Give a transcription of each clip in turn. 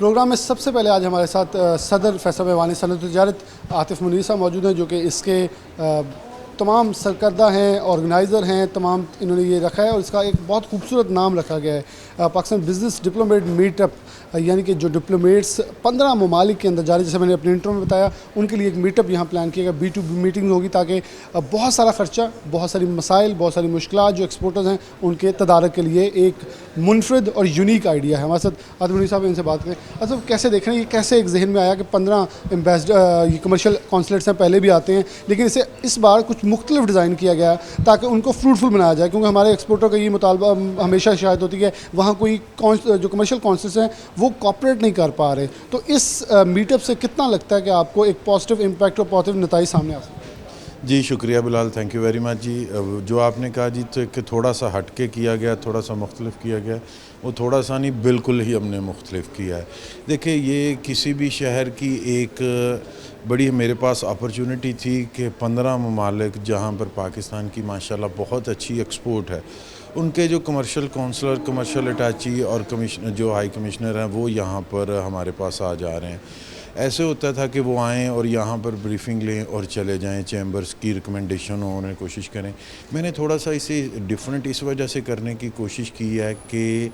Programme में सबसे पहले आज हमारे साथ सदर फैसल मेवानी सनअत तिजारत आतिफ मुनीर साहब मौजूद हैं, जो कि इसके तमाम सरकर्दा हैं, ऑर्गेनाइज़र हैं, तमाम इन्होंने ये रखा है और इसका एक बहुत खूबसूरत नाम रखा गया है पाकिस्तान बिज़नेस डिप्लोमेट मीटअप, यानी कि जो डिप्लोमेट्स 15 ममालिक के अंदर जा रहे, जैसे मैंने अपने इंट्रो में बताया, उनके लिए एक मीटअप यहाँ प्लान किया गया। B2B मीटिंग होगी ताकि बहुत सारा ख़र्चा, बहुत सारी मसाइल, बहुत सारी मुश्किलात जो एक्सपोर्टर्स हैं उनके तदारक के लिए एक मुनफरद और यूनिक आइडिया है। हमारे साथ आतिफ मुनीर साहब, इनसे बात करें। अच्छा, कैसे देख रहे हैं, ये कैसे एक जहन में आया कि 15 एम्बेसडर, ये कमर्शियल कॉन्सुलेट्स हैं, पहले भी आते हैं, लेकिन इसे इस बार कुछ मुख्तलिफ डिज़ाइन किया गया ताकि उनको फ्रूटफुल बनाया जाए, क्योंकि हमारे एक्सपोर्टर का ये मुतालबा हमेशा शिकायत होती है वहाँ कोई जो कमर्शियल कॉन्सुलेट्स हैं वो कॉपरेट नहीं कर पा रहे। तो इस मीटअप से कितना लगता है कि आपको एक पॉजिटिव इम्पैक्ट और पॉजिटिव नतीजे सामने आ सकते हैं? जी शुक्रिया Bilal, thank you very much जी। जो आपने कहा जी तो कि थोड़ा सा हटके किया गया, थोड़ा सा मुख्तलिफ किया गया, वो थोड़ा सा नहीं बिल्कुल ही हमने मुख्तलिफ किया है। देखिए, ये किसी भी शहर की एक बड़ी मेरे पास अपॉर्चुनिटी थी कि 15 ममालिक जहाँ पर पाकिस्तान की माशाल्लाह बहुत अच्छी एक्सपोर्ट है, उनके जो कमर्शियल काउंसलर, कमर्शियल अटैची और कमिश्नर, जो हाई कमिश्नर हैं, वो यहाँ पर हमारे पास आ जा रहे हैं। ऐसे होता था कि वो आएँ और यहाँ पर ब्रीफिंग लें और चले जाएँ, चैम्बर्स की रिकमेंडेशन हो, उन्हें कोशिश करें। मैंने थोड़ा सा इसे डिफरेंट इस वजह से करने की कोशिश की है कि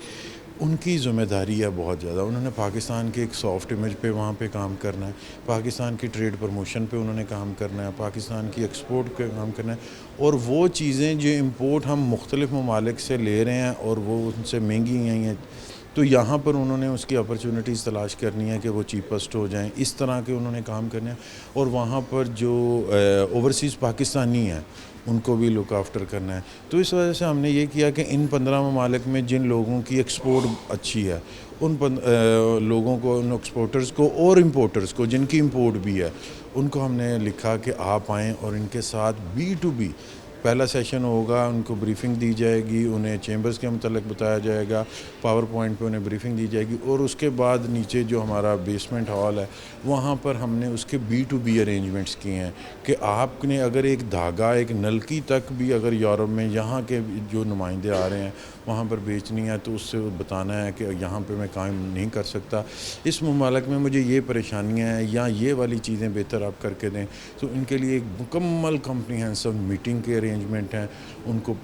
उनकी ज़िम्मेदारी है बहुत ज़्यादा। उन्होंने पाकिस्तान के एक सॉफ्ट इमेज पे वहाँ पे काम करना है, पाकिस्तान की ट्रेड प्रमोशन पे उन्होंने काम करना है, पाकिस्तान की एक्सपोर्ट पे काम करना है, और वो चीज़ें जो इंपोर्ट हम मुख्तलिफ ममालिक से ले रहे हैं और वो उनसे महंगी आई हैं, तो यहाँ पर उन्होंने उसकी अपॉर्चुनिटीज़ तलाश करनी है कि वो चीपेस्ट हो जाएं। इस तरह के उन्होंने काम करने हैं, और वहाँ पर जो ओवरसीज़ पाकिस्तानी हैं उनको भी लुक आफ्टर करना है। तो इस वजह से हमने ये किया कि इन 15 ममालिक में जिन लोगों की एक्सपोर्ट अच्छी है, उन लोगों को, उन एक्सपोर्टर्स को और इंपोर्टर्स को जिनकी इंपोर्ट भी है, उनको हमने लिखा कि आप आएँ और इनके साथ B2B पहला सेशन होगा, उनको ब्रीफिंग दी जाएगी, उन्हें चैम्बर्स के मतलब बताया जाएगा, पावर पॉइंट पे उन्हें ब्रीफिंग दी जाएगी, और उसके बाद नीचे जो हमारा बेसमेंट हॉल है वहाँ पर हमने उसके B2B अरेंजमेंट्स किए हैं कि आपने अगर एक धागा, एक नलकी तक भी अगर यूरोप में यहाँ के जो नुमाइंदे आ रहे हैं वहाँ पर बेचनी है, तो उससे बताना है कि यहाँ पे मैं काम नहीं कर सकता, इस ममालिक में मुझे ये परेशानियाँ हैं या ये वाली चीज़ें बेहतर आप करके दें। तो इनके लिए एक मुकम्मल कम्प्रीहेंसिव मीटिंग के अरेंजमेंट हैं। उनको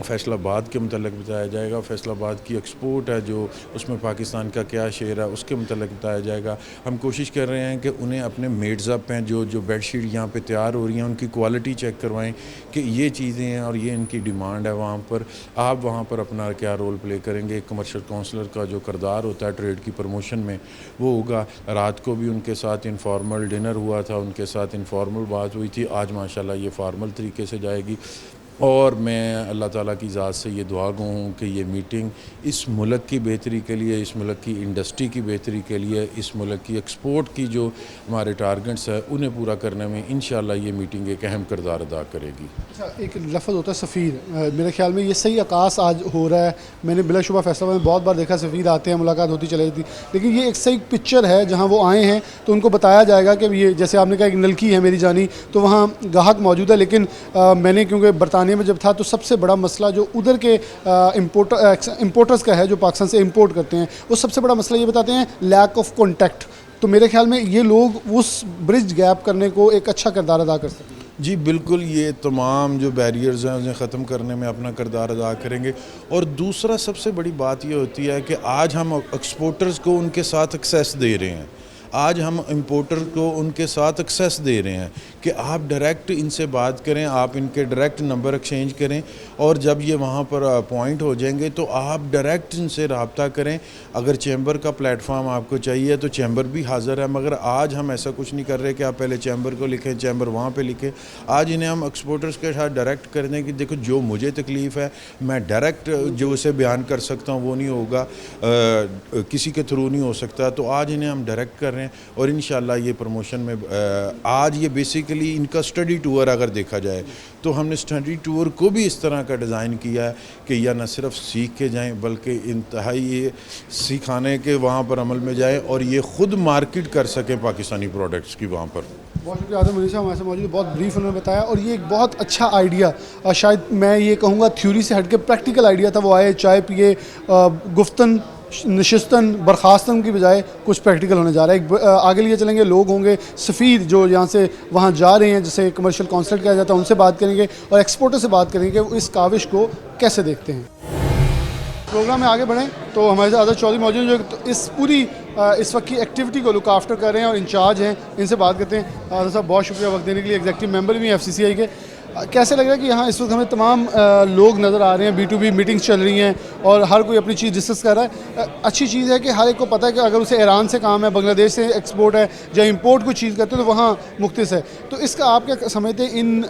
फैसलाबाद के मतलब बताया जाएगा, फैसलाबाद की एक्सपोर्ट है जो, उसमें पाकिस्तान का क्या शेयर है उसके मतलब बताया जाएगा। हम कोशिश कर रहे हैं कि उन्हें अपने मेड्स अप हैं जो बेडशीट यहाँ पे तैयार हो रही हैं, उनकी क्वालिटी चेक करवाएं कि ये चीज़ें हैं और ये इनकी डिमांड है वहाँ पर। आप वहाँ पर अपना क्या रोल प्ले करेंगे, कमर्शियल काउंसलर का जो किरदार होता है ट्रेड की प्रमोशन में वो होगा। रात को भी उनके साथ इनफॉर्मल डिनर हुआ था, उनके साथ इनफॉर्मल बात हुई थी। आज माशाल्लाह ये फार्मल तरीके से जाएगी, और मैं अल्लाह ताला की ज़ात से ये दुआ गो हूँ कि ये मीटिंग इस मुल्क की बेहतरी के लिए, इस मुल्क की इंडस्ट्री की बेहतरी के लिए, इस मुल्क की एक्सपोर्ट की जो हमारे टारगेट्स है उन्हें पूरा करने में इंशाल्लाह ये मीटिंग एक अहम किरदार अदा करेगी। अच्छा, एक लफ्ज़ होता है सफ़ीर, मेरे ख्याल में ये सही आकाश आज हो रहा है। मैंने बिलाशुबा फैसला में बहुत बार देखा सफ़ीर आते हैं, मुलाकात होती चली जाती, लेकिन ये एक सही पिक्चर है जहाँ वो आए हैं तो उनको बताया जाएगा कि ये, जैसे आपने कहा एक नलकी है मेरी जानी, तो वहाँ गाहक मौजूद है, लेकिन मैंने क्योंकि बरतानिया में जब था तो सबसे बड़ा मसला जो उधर के इम्पोर्टर्स का है, जो पाकिस्तान से इंपोर्ट करते हैं, वो सबसे बड़ा मसला ये बताते हैं लैक ऑफ कॉन्टैक्ट। तो मेरे ख्याल में ये लोग उस ब्रिज गैप करने को एक अच्छा किरदार अदा कर सकते हैं। जी बिल्कुल, ये तमाम जो बैरियर्स हैं उन्हें ख़त्म करने में अपना किरदार अदा करेंगे। और दूसरा सबसे बड़ी बात ये होती है कि आज हम एक्सपोर्टर्स को उनके साथ एक्सेस दे रहे हैं, आज हम इंपोर्टर को उनके साथ एक्सेस दे रहे हैं कि आप डायरेक्ट इनसे बात करें, आप इनके डायरेक्ट नंबर एक्सचेंज करें, और जब ये वहाँ पर अपॉइंट हो जाएंगे तो आप डायरेक्ट इनसे रब्ता करें। अगर चैम्बर का प्लेटफॉर्म आपको चाहिए तो चैम्बर भी हाज़िर है, मगर आज हम ऐसा कुछ नहीं कर रहे कि आप पहले चैम्बर को लिखें, चैम्बर वहाँ पे लिखें। आज इन्हें हम एक्सपोर्टर्स के साथ डायरेक्ट कर दें कि देखो जो मुझे तकलीफ़ है मैं डायरेक्ट जो उसे बयान कर सकता हूँ वो नहीं होगा, किसी के थ्रू नहीं हो सकता। तो आज इन्हें हम डायरेक्ट कर रहे हैं, और इंशाल्लाह ये प्रमोशन में आज ये बेसिकली इनका स्टडी टूर अगर देखा जाए तो हमने स्टडी टूर को भी इस तरह का डिज़ाइन किया है कि यह न सिर्फ सीख के जाएं बल्कि इंतहाई ये सिखाने के वहाँ पर अमल में जाएं और ये ख़ुद मार्केट कर सकें पाकिस्तानी प्रोडक्ट्स की वहाँ पर। बहुत शुक्रिया आतिफ मुनीर साहब, हमारे साथ मौजूद, बहुत ब्रीफ उन्होंने बताया, और ये एक बहुत अच्छा आइडिया, शायद मैं ये कहूँगा थ्योरी से हट के प्रैक्टिकल आइडिया था। वो आए, चाय पिए, गुफ्तन नशिस्तन बर्खास्तन की बजाय कुछ प्रैक्टिकल होने जा रहा है। आगे लिए चलेंगे, लोग होंगे सफ़ीर जो यहाँ से वहाँ जा रहे हैं, जिसे कमर्शियल कॉन्सलेट कहा जाता है, उनसे बात करेंगे और एक्सपोर्टर से बात करेंगे कि वो इस काविश को कैसे देखते हैं। प्रोग्राम में आगे बढ़ें तो हमारे साथ आज़ाद चौधरी मौजूद हैं जो इस पूरी इस वक्त की एक्टिविटी को लुक आफ्टर कर रहे हैं और इंचार्ज हैं। इनसे बात करते हैं। आज़ाद साहब, बहुत शुक्रिया वक्त देने के लिए। एग्जीक्यूटिव मेंबर भी हैं FCCI के। कैसे लग रहा है कि यहाँ इस वक्त हमें तमाम लोग नज़र आ रहे हैं, B2B मीटिंग्स चल रही हैं और हर कोई अपनी चीज़ डिस्कस कर रहा है। अच्छी चीज़ है कि हर एक को पता है कि अगर उसे ईरान से काम है, बांग्लादेश से एक्सपोर्ट है या इंपोर्ट कोई चीज़ करते हैं तो वहाँ मुख्तलिफ है। तो इसका आप क्या समझते हैं, इन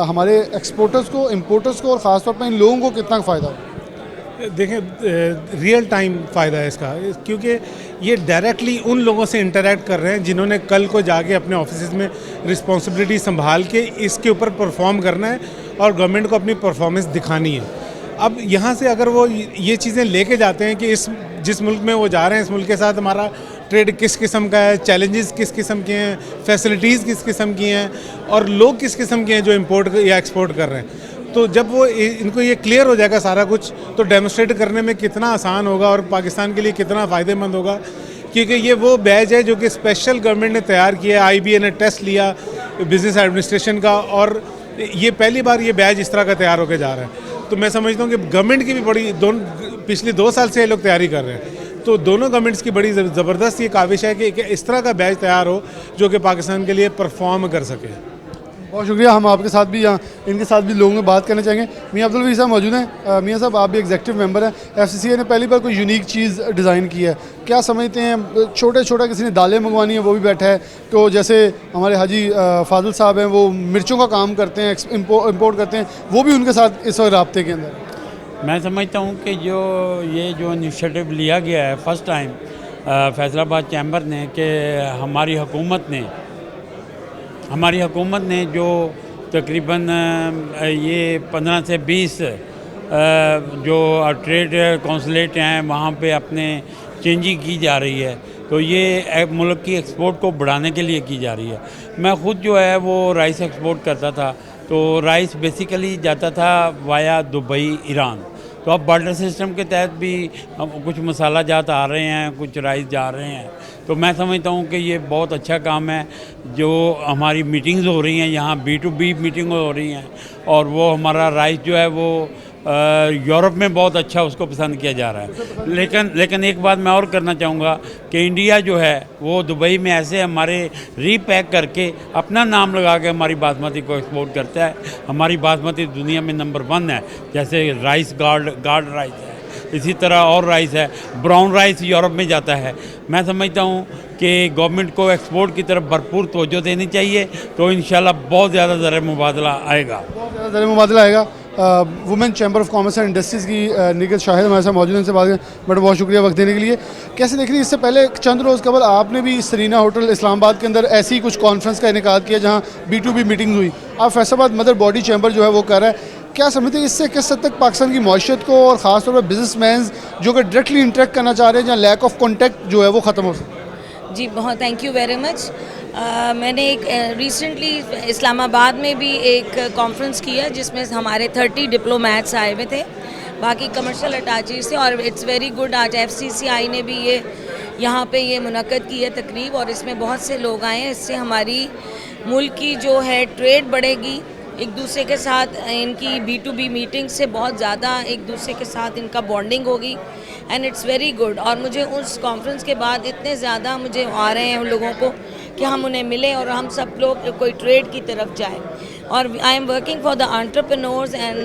हमारे एक्सपोर्टर्स को, इम्पोर्टर्स को और ख़ास तौर पर इन लोगों को कितना फ़ायदा हो? देखें, रियल टाइम फ़ायदा है इसका, क्योंकि ये डायरेक्टली उन लोगों से इंटरेक्ट कर रहे हैं जिन्होंने कल को जाके अपने ऑफिस में रिस्पॉन्सिबिलिटी संभाल के इसके ऊपर परफॉर्म करना है और गवर्नमेंट को अपनी परफॉर्मेंस दिखानी है। अब यहाँ से अगर वो ये चीज़ें लेके जाते हैं कि इस जिस मुल्क में वो जा रहे हैं, इस मुल्क के साथ हमारा ट्रेड किस किस्म का है, चैलेंजेस किस किस्म के हैं, फैसिलिटीज़ किस किस्म की हैं और लोग किस किस्म के हैं जो इंपोर्ट या एक्सपोर्ट कर रहे हैं, तो जब वो इनको ये क्लियर हो जाएगा सारा कुछ, तो डेमोस्ट्रेट करने में कितना आसान होगा और पाकिस्तान के लिए कितना फ़ायदेमंद होगा। क्योंकि ये वो बैच है जो कि स्पेशल गवर्नमेंट ने तैयार किया है। IBA ने टेस्ट लिया बिज़नेस एडमिनिस्ट्रेशन का और ये पहली बार ये बैच इस तरह का तैयार होकर जा रहा है। तो मैं समझता हूँ कि गवर्नमेंट की भी बड़ी पिछले 2 साल से ये लोग तैयारी कर रहे हैं, तो दोनों गवर्नमेंट्स की बड़ी ज़बरदस्त ये काविश है कि इस तरह का बैच तैयार हो जो कि पाकिस्तान के लिए परफॉर्म कर सके। बहुत शुक्रिया। हम आपके साथ भी यहाँ इनके साथ भी लोगों में बात करना चाहेंगे। मियाँ अब्दुल वली साहब मौजूद हैं। मियाँ साहब, आप भी एग्जीक्यूटिव मेंबर हैं। FCCI ने पहली बार कोई यूनिक चीज़ डिज़ाइन की है, क्या समझते हैं? छोटा किसी ने दालें मंगवानी है, वो भी बैठा है। तो जैसे हमारे हाजी फाजिल साहब हैं, वो मिर्चों का काम करते हैं, इम्पोर्ट करते हैं, वो भी उनके साथ इस वक्त राब्ते के अंदर। मैं समझता हूँ कि ये जो इनिशिएटिव लिया गया है फर्स्ट टाइम फैसलाबाद चैम्बर ने, कि हमारी हुकूमत ने जो तकरीबन ये 15 से 20 जो ट्रेड कौंसलेट हैं वहाँ पे अपने चेंजिंग की जा रही है, तो ये मुल्क की एक्सपोर्ट को बढ़ाने के लिए की जा रही है। मैं ख़ुद जो है वो राइस एक्सपोर्ट करता था, तो राइस बेसिकली जाता था वाया दुबई, ईरान। तो अब बॉर्डर सिस्टम के तहत भी कुछ मसाला जात आ रहे हैं, कुछ राइस जा रहे हैं। तो मैं समझता हूँ कि ये बहुत अच्छा काम है। जो हमारी मीटिंग्स हो रही हैं यहाँ, B2B मीटिंग हो रही हैं, और वो हमारा राइस जो है वो यूरोप में बहुत अच्छा उसको पसंद किया जा रहा है। लेकिन एक बात मैं और करना चाहूँगा कि इंडिया जो है वो दुबई में ऐसे हमारे रीपैक करके अपना नाम लगा के हमारी बासमती को एक्सपोर्ट करता है। हमारी बासमती दुनिया में नंबर 1 है। जैसे राइस गार्ड राइस है, इसी तरह और राइस है, ब्राउन राइस यूरोप में जाता है। मैं समझता हूँ कि गवर्नमेंट को एक्सपोर्ट की तरफ भरपूर तवज्जो देनी चाहिए, तो इंशाल्लाह बहुत ज़्यादा ज़र मुबादला आएगा। Women chamber of commerce and industries की निगत शाहिद हमारे साथ मौजूद हैं। इनसे बात करें। मैडम, बहुत शुक्रिया वक्त देने के लिए। कैसे देख रही है, इससे पहले चंद रोज़ कबल आपने भी सरीना होटल इस्लामाबाद के अंदर ऐसी कुछ कॉन्फ्रेंस का इनेकाद किया जहाँ B2B मीटिंग हुई। आप फैसलाबाद मदर बॉडी चैम्बर जो है वो कर रहा है। क्या समझते हैं इससे किस हद तक पाकिस्तान की मईशत को और ख़ास तौर पर बिजनेसमैन जो कि डायरेक्टली इंटरेक्ट करना चाह रहे हैं, जहाँ लैक ऑफ कॉन्टैक्ट जो है वो ख़त्म हो सके? जी, बहुत थैंक यू वेरी मच। मैंने एक रिसेंटली इस्लामाबाद में भी एक कॉन्फ्रेंस किया जिसमें हमारे 30 डिप्लोमैट्स आए हुए थे, बाकी कमर्शियल अटैची से, और इट्स वेरी गुड। आज FCCI ने भी ये यहाँ पे ये मुनक्कद की है तकरीब, और इसमें बहुत से लोग आए हैं। इससे हमारी मुल्क की जो है ट्रेड बढ़ेगी, एक दूसरे के साथ इनकी B2B मीटिंग से बहुत ज़्यादा एक दूसरे के साथ इनका बॉन्डिंग होगी, एंड इट्स वेरी गुड। और मुझे उस कॉन्फ्रेंस के बाद इतने ज़्यादा मुझे आ रहे हैं उन लोगों को कि हम उन्हें मिलें और हम सब लोग कोई ट्रेड की तरफ जाएं। और I am working for the entrepreneurs and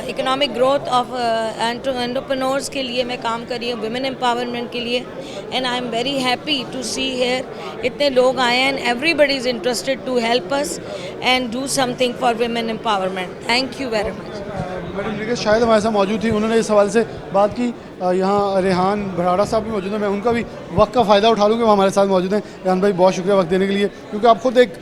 economic growth of entrepreneurs के लिए मैं काम कर रही हूँ, वुमेन एम्पावरमेंट के लिए, and I am very happy to see here इतने लोग आए हैं, and everybody is interested to help us and do something for women empowerment. Thank you very much. Madam Nighat Shahid हमारे साथ मौजूद थी, उन्होंने इस हवाले से बात की। यहाँ रेहान भराड़ा साहब भी मौजूद हैं, मैं उनका भी वक्त का फ़ायदा उठा लूँगी, वो हमारे साथ मौजूद हैं। रेहान भाई, बहुत शुक्रिया वक्त देने के लिए, क्योंकि आप खुद एक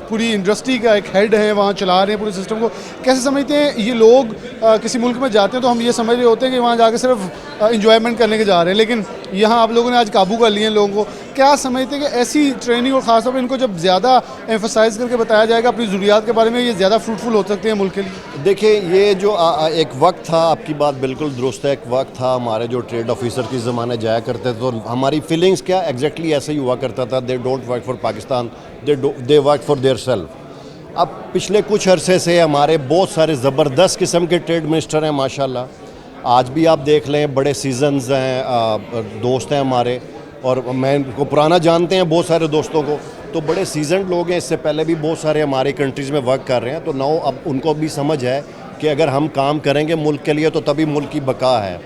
पूरी इंडस्ट्री का एक हेड है, वहाँ चला रहे हैं पूरे सिस्टम को। कैसे समझते हैं ये लोग किसी मुल्क में जाते हैं तो हम ये समझ रहे होते हैं कि वहाँ जाके सिर्फ इंजॉयमेंट करने के जा रहे हैं, लेकिन यहाँ आप लोगों ने आज काबू कर लिए हैं लोगों को। क्या समझते हैं कि ऐसी ट्रेनिंग और ख़ासतौर पर इनको जब ज़्यादा एम्फोसाइज करके बताया जाएगा अपनी ज़रूरियात के बारे में, ये ज़्यादा फ्रूटफुल हो सकते हैं मुल्क के लिए? देखिए, ये जो एक वक्त था, आपकी बात बिल्कुल दुरुस्त है, एक वक्त था हमारे जो ट्रेड ऑफिसर के ज़माने जाया करते थे तो हमारी फीलिंग्स क्या एग्जैक्टली ऐसे ही हुआ करता था, they don't work for Pakistan, they work for their self. अब पिछले कुछ अरसे से हमारे बहुत सारे ज़बरदस्त किस्म के ट्रेड मिनिस्टर हैं माशाल्लाह। आज भी आप देख लें, बड़े सीजन्स हैं, दोस्त हैं हमारे, और मैं इनको पुराना जानते हैं बहुत सारे दोस्तों को, तो बड़े सीजन लोग हैं। इससे पहले भी बहुत सारे हमारे कंट्रीज़ में वर्क कर रहे हैं, तो नाउ अब उनको भी समझ है कि अगर हम काम करेंगे मुल्क के लिए तो तभी मुल्क की बका है।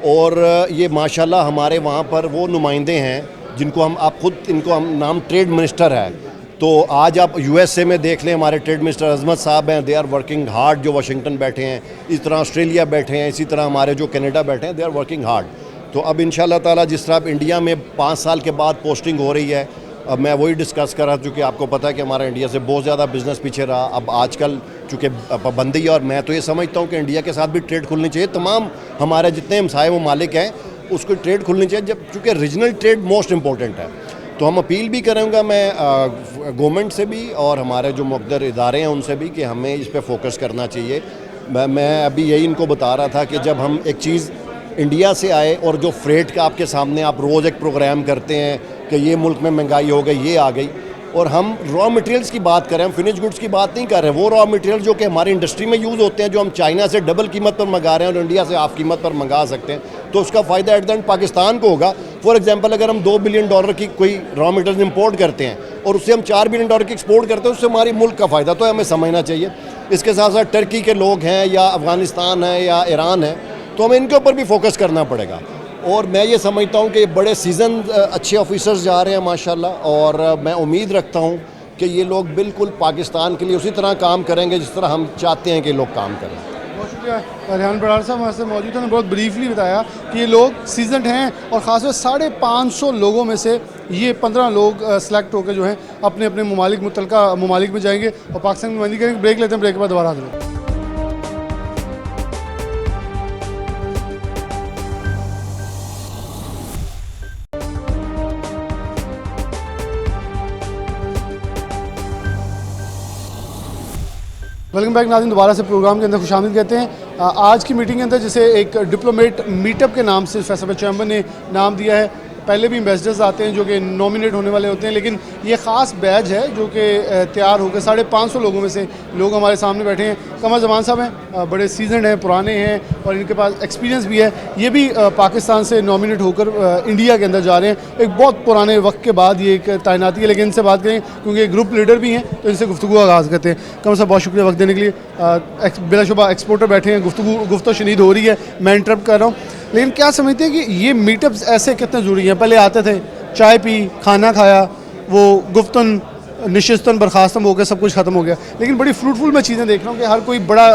और ये माशाल्लाह हमारे वहाँ पर वो नुमाइंदे हैं जिनको आप खुद, इनको हम नाम ट्रेड मिनिस्टर है। तो आज आप यूएसए में देख लें, हमारे ट्रेड मिनिस्टर अजमत साहब हैं, दे आर वर्किंग हार्ड, जो वाशिंगटन बैठे हैं, इस तरह ऑस्ट्रेलिया बैठे हैं, इसी तरह हमारे जो कनाडा बैठे हैं, दे आर वर्किंग हार्ड। तो अब इंशाल्लाह ताला जिस तरह अब इंडिया में 5 साल के बाद पोस्टिंग हो रही है, अब मैं वही डिस्कस कर रहा, चूँकि आपको पता है कि हमारा इंडिया से बहुत ज़्यादा बिज़नेस पीछे रहा। अब आजकल चूँकि पाबंदी है, और मैं तो ये समझता हूँ कि इंडिया के साथ भी ट्रेड खुलनी चाहिए, तमाम हमारे जितने हमसाए ममालिक हैं उसको ट्रेड खुलनी चाहिए, जब चूँकि रीजनल ट्रेड मोस्ट इम्पोर्टेंट है। तो हम अपील भी करूँगा मैं गवर्नमेंट से भी और हमारे जो मुक़द्दर इदारे हैं उनसे भी कि हमें इस पे फोकस करना चाहिए। मैं अभी यही इनको बता रहा था कि जब हम एक चीज़ इंडिया से आए और जो फ्रेट का आपके सामने आप रोज़ एक प्रोग्राम करते हैं कि ये मुल्क में महंगाई हो गई, ये आ गई, और हम रॉ मटेरियल्स की बात करें, हम फिनिश गुड्स की बात नहीं कर रहे, वो रॉ मटेरियल जो कि हमारी इंडस्ट्री में यूज़ होते हैं, जो हम चाइना से डबल कीमत पर मंगा रहे हैं और इंडिया से हाफ कीमत पर मंगा सकते हैं, तो उसका फ़ायदा एट द एंड पाकिस्तान को होगा। फॉर एग्जांपल, अगर हम $2 बिलियन की कोई रॉ मटेरियल इंपोर्ट करते हैं और उससे हम $4 बिलियन की एक्सपोर्ट करते हैं, उससे हमारी मुल्क का फ़ायदा तो हमें समझना चाहिए। इसके साथ साथ टर्की के लोग हैं या अफ़गानिस्तान है या ईरान है, तो हमें इनके ऊपर भी फोकस करना पड़ेगा। और मैं ये समझता हूँ कि बड़े सीज़न अच्छे ऑफिसर्स जा रहे हैं माशाल्लाह, और मैं उम्मीद रखता हूँ कि ये लोग बिल्कुल पाकिस्तान के लिए उसी तरह काम करेंगे जिस तरह हम चाहते हैं कि लोग काम करें। बहुत शुक्रिया। रेहान बराड़ साहब हमारे साथ मौजूद हैं, बहुत ब्रीफली बताया कि ये लोग सीजनड हैं और ख़ासतौर 550 लोगों में से ये 15 लोग सेलेक्ट होकर जो हैं अपने अपने मुतलका ममालिक में जाएंगे और पाकिस्तान की नुमाइंदगी करेंगे। ब्रेक लेते हैं, ब्रेक के बाद दोबारा हाजिर होंगे। वेलकम बैक नाज़रीन, दोबारा से प्रोग्राम के अंदर खुशामदीद कहते हैं। आज की मीटिंग के अंदर जिसे एक डिप्लोमेट मीटअप के नाम से फैसल चैम्बर ने नाम दिया है। पहले भी एम्बेसडर्स आते हैं जो कि नॉमिनेट होने वाले होते हैं, लेकिन ये ख़ास बैच है जो कि तैयार होकर 550 लोगों में से लोग हमारे सामने बैठे हैं। कमर जमान साहब हैं, बड़े सीजनड हैं, पुराने हैं और इनके पास एक्सपीरियंस भी है। ये भी पाकिस्तान से नॉमिनेट होकर इंडिया के अंदर जा रहे हैं। एक बहुत पुराने वक्त के बाद ये एक तैनाती है, लेकिन इनसे बात करें क्योंकि ग्रुप लीडर भी हैं, तो इनसे गुफ्तगू आगाज़ करते हैं। कमर साहब, बहुत शुक्रिया वक्त देने के लिए। बिलाशुबा एक्सपोर्टर बैठे हैं, गुफ्तगू शनीद हो रही है, मैं इंटरप्ट कर रहा हूँ, लेकिन क्या समझते हैं कि ये मीटअप्स ऐसे कितने ज़रूरी हैं? पहले आते थे, चाय पी, खाना खाया, वो गुफ्तन निशिस्तन बर्खास्तन हो गया, सब कुछ ख़त्म हो गया। लेकिन बड़ी फ्रूटफुल मैं चीज़ें देख रहा हूँ कि हर कोई बड़ा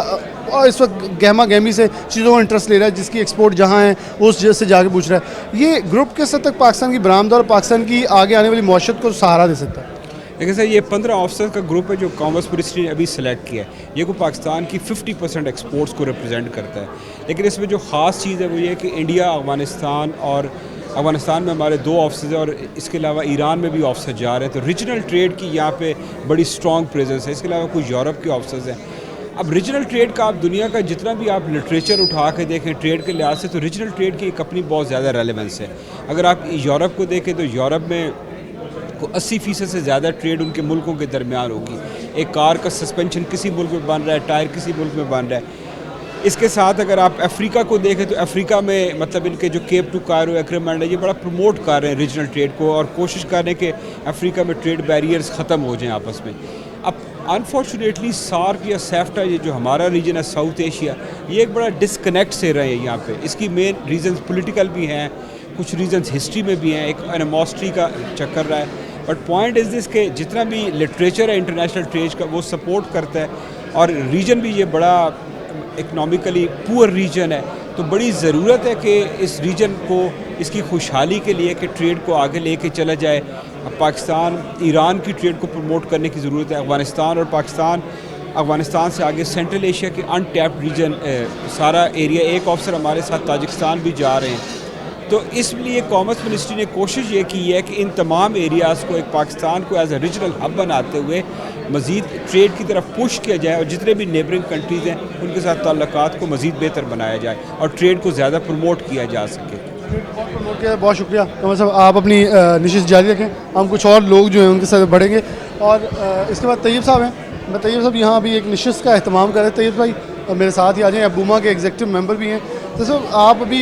और इस वक्त गहमा गहमी से चीज़ों का इंटरेस्ट ले रहा है, जिसकी एक्सपोर्ट जहाँ है उस जगह से जाके पूछ रहा है। ये ग्रुप किस हद तक पाकिस्तान की बरामद और पाकिस्तान की आगे आने वाली मौशत को सहारा दे सकता है? लेकिन सर, ये 15 ऑफिसर्स का ग्रुप है जो कॉमर्स मिनिस्ट्री ने अभी सेलेक्ट किया है। ये को पाकिस्तान की 50% एक्सपोर्ट्स को रिप्रेजेंट करता है। लेकिन इसमें जो ख़ास चीज़ है वो ये है कि इंडिया, अफ़गानिस्तान और अफ़गानिस्तान में हमारे 2 ऑफिसर्स हैं और इसके अलावा ईरान में भी ऑफिसर जा रहे हैं। तो रीजनल ट्रेड की यहाँ पे बड़ी स्ट्रॉन्ग प्रेजेंस है। इसके अलावा कुछ यूरोप के ऑफिसर्स हैं। अब रीजनल ट्रेड का आप दुनिया का जितना भी आप लिटरेचर उठा के देखें ट्रेड के लिहाज से, तो रीजनल ट्रेड की एक अपनी बहुत ज़्यादा रेलेवेंस है। अगर आप यूरोप को देखें तो यूरोप में 80% से ज़्यादा ट्रेड उनके मुल्कों के दरमियान होगी। एक कार का सस्पेंशन किसी मुल्क में बन रहा है, टायर किसी मुल्क में बन रहा है। इसके साथ अगर आप अफ्रीका को देखें तो अफ्रीका में मतलब इनके जो केप टू कायरो एग्रीमेंट है, ये बड़ा प्रमोट कर रहे हैं रीजनल ट्रेड को और कोशिश कर रहे हैं कि अफ्रीका में ट्रेड बैरियर्स ख़त्म हो जाएं आपस में। अब अनफॉर्चुनेटली सार्क या सेफ्टा, ये जो हमारा रीजन है साउथ एशिया, ये एक बड़ा डिसकनेक्ट से रहे हैं यहाँ पे। इसकी मेन रीजंस पॉलिटिकल भी हैं, कुछ रीजंस हिस्ट्री में भी हैं, एक एनिमोसिटी का चक्कर रहा है। बट पॉइंट इज़ दिस के जितना भी लिटरेचर है इंटरनेशनल ट्रेड का वो सपोर्ट करता है, और रीजन भी ये बड़ा इकनॉमिकली पुअर रीजन है। तो बड़ी ज़रूरत है कि इस रीजन को इसकी खुशहाली के लिए कि ट्रेड को आगे लेके चला जाए। अब पाकिस्तान ईरान की ट्रेड को प्रमोट करने की ज़रूरत है। अफ़गानिस्तान और पाकिस्तान, अफ़गानिस्तान से आगे सेंट्रल एशिया के अनटैप्ड रीजन सारा एरिया। एक ऑफिसर हमारे साथ ताजिकिस्तान भी जा रहे हैं। तो इसलिए कॉमर्स मिनिस्ट्री ने कोशिश ये की है कि इन तमाम एरियाज़ को एक पाकिस्तान को एज ए रीजनल हब बनाते हुए मज़ीद ट्रेड की तरफ पुश किया जाए और जितने भी नेबरिंग कंट्रीज़ हैं उनके साथ ताल्लुकात को मज़ीद बेहतर बनाया जाए और ट्रेड को ज़्यादा प्रमोट किया जा सके। बहुत शुक्रिया कमर साहब, आप अपनी निशिस्त जारी रखें, हम कुछ और लोग जो हैं उनके साथ बढ़ेंगे। और इसके बाद तैयब साहब हैं, मैं तैयब साहब यहाँ अभी एक निशिस्त का अहतमाम कर रहे हैं। तैयब भाई मेरे साथ ही आ जाएँ, अबूमा के एग्जीक्यूटिव मेंबर भी हैं। तो सर आप अभी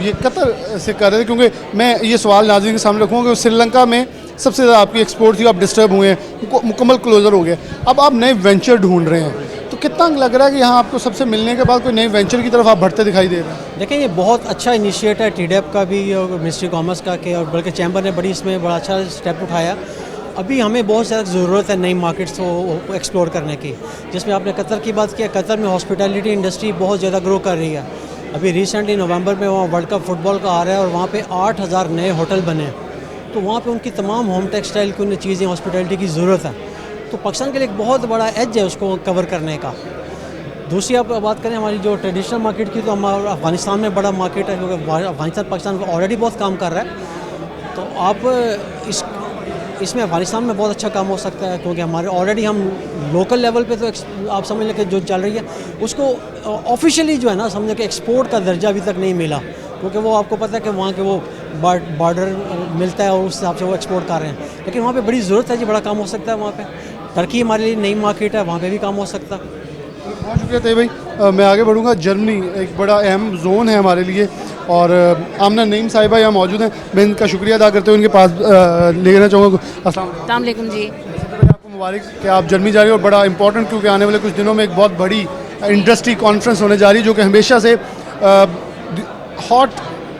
ये कतर से कर रहे थे, क्योंकि मैं ये सवाल नाज़रीन के सामने रखूँगा कि श्रीलंका में सबसे ज़्यादा आपकी एक्सपोर्ट थी, आप डिस्टर्ब हुए हैं, मुकम्मल क्लोज़र हो गया, अब आप नए वेंचर ढूंढ रहे हैं, तो कितना लग रहा है कि यहाँ आपको सबसे मिलने के बाद कोई नए वेंचर की तरफ आप बढ़ते दिखाई दे रहे हैं? देखिए ये बहुत अच्छा इनिशिएट है TDEP का भी और मिनिस्ट्री कॉमर्स का के, और बल्कि चैम्बर ने बड़ी इसमें बड़ा अच्छा स्टेप उठाया। अभी हमें बहुत ज़्यादा ज़रूरत है नई मार्केट्स को एक्सप्लोर करने की, जिसमें आपने कतर की बात किया। कतर में हॉस्पिटैलिटी इंडस्ट्री बहुत ज़्यादा ग्रो कर रही है। अभी रिसेंटली नवंबर में वहाँ वर्ल्ड कप फुटबॉल का आ रहा है और वहाँ पे 8000 नए होटल बने, तो वहाँ पे उनकी तमाम होम टेक्सटाइल की उन्हें चीज़ें हॉस्पिटैलिटी की ज़रूरत है। तो पाकिस्तान के लिए एक बहुत बड़ा एज है उसको कवर करने का। दूसरी आप बात करें हमारी जो ट्रेडिशनल मार्केट की, तो हमारा अफ़गानिस्तान में बड़ा मार्केट है, क्योंकि अफ़गानिस्तान पाकिस्तान ऑलरेडी बहुत काम कर रहा है। तो आप इसमें अफ़गानिस्तान में बहुत अच्छा काम हो सकता है, क्योंकि हमारे ऑलरेडी हम लोकल लेवल पे तो आप समझ लें कि जो चल रही है उसको ऑफिशियली जो है ना समझ के एक्सपोर्ट का दर्जा अभी तक नहीं मिला, क्योंकि वो आपको पता है कि वहाँ के वो बॉर्डर मिलता है और उस हिसाब से वो एक्सपोर्ट कर रहे हैं। लेकिन वहाँ पे बड़ी ज़रूरत है जी, बड़ा काम हो सकता है वहाँ पे। टर्की हमारे लिए नई मार्केट है, वहाँ पे भी काम हो सकता है। बहुत शुक्रिया तैयब भाई। मैं आगे बढ़ूँगा। जर्मनी एक बड़ा अहम जोन है हमारे लिए और आमना नईम साहिबा यहाँ मौजूद हैं। मैं इनका शुक्रिया अदा करते हुए इनके पास लेना चाहूँगा। अस्सलाम वालेकुम जी। आपको मुबारक कि आप जर्मनी जा रही हो, और बड़ा इंपॉर्टेंट, क्योंकि आने वाले कुछ दिनों में एक बहुत बड़ी इंडस्ट्री कॉन्फ्रेंस होने जा रही है, जो कि हमेशा से हॉट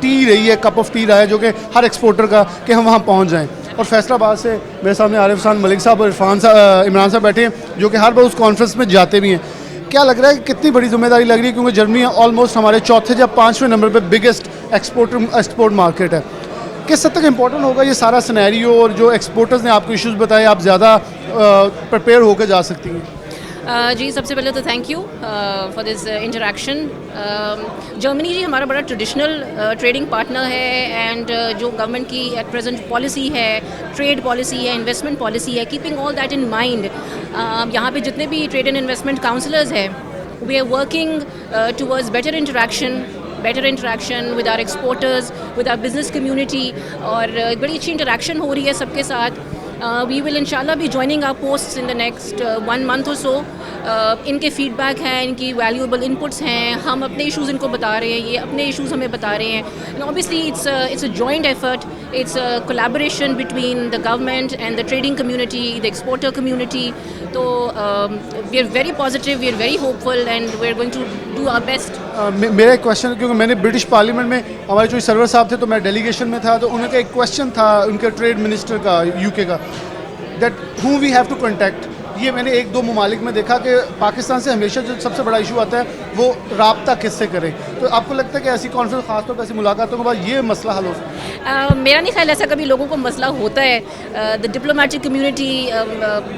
टी रही है, कप ऑफ टी रहा है जो कि हर एक्सपोर्टर का, कि हम वहाँ पहुँच जाएँ। और फैसलाबाद से मेरे सामने आरिफ हसन मलिक साहब और इमरान साहब बैठे हैं, जो कि हर बार उस कॉन्फ्रेंस में जाते भी हैं। क्या लग रहा है कि कितनी बड़ी जिम्मेदारी लग रही है, क्योंकि जर्मनी ऑलमोस्ट हमारे चौथे या 5वें नंबर पे बिगेस्ट एक्सपोर्ट मार्केट है। किस हद तक इम्पोर्टेंट होगा ये सारा सिनेरियो, और जो एक्सपोर्टर्स ने आपको इश्यूज़ बताए आप ज़्यादा प्रिपेयर होकर जा सकती हैं? जी, सबसे पहले तो thank you for this interaction. Germany जी हमारा बड़ा ट्रेडिशनल ट्रेडिंग पार्टनर है, एंड जो गवर्नमेंट की एट प्रेजेंट पॉलिसी है, ट्रेड पॉलिसी है, इन्वेस्टमेंट पॉलिसी है, keeping all that in mind, यहाँ पे जितने भी ट्रेड एंड इन्वेस्टमेंट काउंसलर्स हैं, we are working towards better interaction with our exporters, with our business community, और बड़ी अच्छी इंटरेक्शन हो रही है सबके साथ। We will inshallah be joining our posts in the next 1 month or so. इनके फीडबैक हैं, इनकी वैल्यूएबल इनपुट्स हैं, हम अपने इश्यूज़ इनको बता रहे हैं, ये अपने इश्यूज़ हमें बता रहे हैं। And obviously it's a joint effort, it's a collaboration between the government and the trading community, the exporter community. तो we are very positive, we are very hopeful, and we are going to do our best. मेरा एक question, क्योंकि मैंने British parliament में हमारे जो server साहब थे, तो मैं डेलीगेशन में था, तो उनका एक क्वेश्चन था उनके ट्रेड मिनिस्टर का यूके का, that who we have to contact. ये मैंने 1-2 ममालिक में देखा कि पाकिस्तान से हमेशा जो सबसे बड़ा इशू आता है वो राब्ता किससे करें। तो आपको लगता है कि ऐसी कॉन्फ्रेंस, खासतौर पर ऐसी मुलाकातों के बाद ये मसला हल हो सकता है? मेरा नहीं ख्याल ऐसा कभी लोगों को मसला होता है। द डिप्लोमेटिक कम्युनिटी,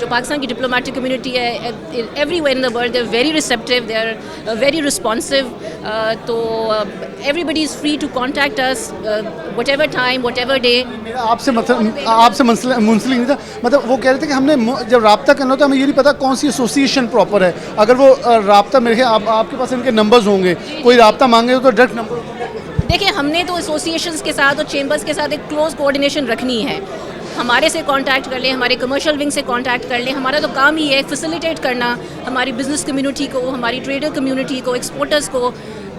जो पाकिस्तान की डिप्लोमेटिक कम्युनिटी है, everywhere in the world, they are very receptive, they are very responsive. तो everybody is free to contact us whatever time, whatever day. मेरा आपसे मुंसलिक नहीं था, मतलब वो कह रहे थे कि हमने जब राब्ता करना होता है, हमें ये नहीं पता कौन सी एसोसिएशन प्रॉपर है। अगर वो राब्ता मेरे आपके पास इनके नंबर्स होंगे, कोई राब्ता मांगे तो डायरेक्ट नंबर। देखिए, हमने तो एसोसिएशंस के साथ और चेंबर्स के साथ एक क्लोज कोऑर्डिनेशन रखनी है। हमारे से कांटेक्ट कर लें, हमारे कमर्शियल विंग से कांटेक्ट कर लें। हमारा तो काम ही है फैसिलिटेट करना हमारी बिजनेस कम्युनिटी को, हमारी ट्रेडर कम्युनिटी को, एक्सपोर्टर्स को।